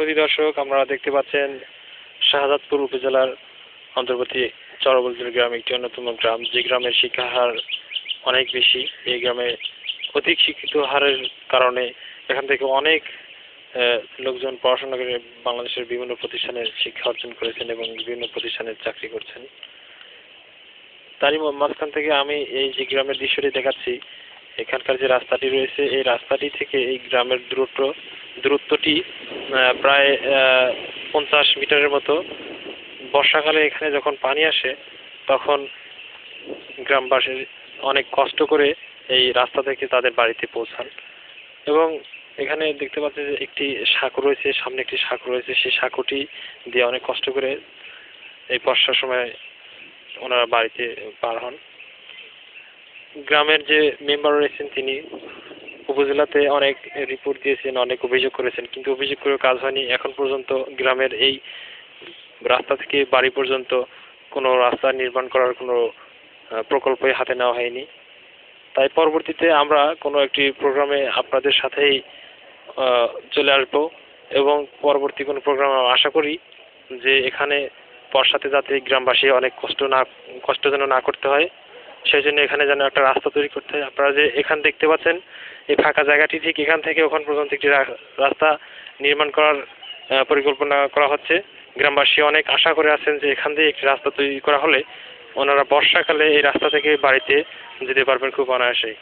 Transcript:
সুধী দর্শক, আমরা দেখতে পাচ্ছেন শাহজাদপুর উপজেলার অন্তর্বর্তী চরবলদুর গ্রাম একটি অন্যতম গ্রাম, যে গ্রামের শিক্ষার হার অনেক বেশি। এই গ্রামে অধিক শিক্ষিত হারের কারণে এখান থেকে অনেক লোকজন পড়াশোনা করে বাংলাদেশের বিভিন্ন প্রতিষ্ঠানে শিক্ষা অর্জন করেছেন এবং বিভিন্ন প্রতিষ্ঠানে চাকরি করছেন। তারই মাঝখান থেকে আমি এই যে গ্রামের দৃশ্যটি দেখাচ্ছি, এখানকার যে রাস্তাটি রয়েছে, এই রাস্তাটি থেকে এই গ্রামের দূরত্বটি প্রায় 50 মিটারের মতো। বর্ষাকালে এখানে যখন পানি আসে তখন গ্রামবাসী অনেক কষ্ট করে এই রাস্তা থেকে তাদের বাড়িতে পৌঁছান। এবং এখানে দেখতে পাচ্ছি যে একটি সাঁকো রয়েছে, সামনে একটি সাঁকো রয়েছে, সেই সাঁকোটি দিয়ে অনেক কষ্ট করে এই বর্ষার সময় ওনারা বাড়িতে পার হন। গ্রামের যে মেম্বার রয়েছেন তিনি উপজেলাতে অনেক রিপোর্ট দিয়েছেন, অনেক অভিযোগ করেছেন, কিন্তু অভিযোগ করেও কাজ হয়নি। এখন পর্যন্ত গ্রামের এই রাস্তা থেকে বাড়ি পর্যন্ত কোনো রাস্তা নির্মাণ করার কোনো প্রকল্পই হাতে নেওয়া হয়নি। তাই পরবর্তীতে আমরা কোনো একটি প্রোগ্রামে আপনাদের সাথেই চলে আসবো এবং পরবর্তী কোনো প্রোগ্রাম আশা করি যে এখানে বর্ষাতে যাতে গ্রামবাসী অনেক কষ্ট যেন না করতে হয়, সেই জন্য এখানে যেন একটা রাস্তা তৈরি করতে হয়। আপনারা যে এখান দেখতে পাচ্ছেন এই ফাঁকা জায়গাটি, ঠিক এখান থেকে ওখান পর্যন্ত একটি রাস্তা নির্মাণ করার পরিকল্পনা করা হচ্ছে। গ্রামবাসী অনেক আশা করে আছেন যে এখান দিয়ে একটি রাস্তা তৈরি করা হলে ওনারা বর্ষাকালে এই রাস্তা থেকে বাড়িতে যেতে পারবেন খুব অনায়াসেই।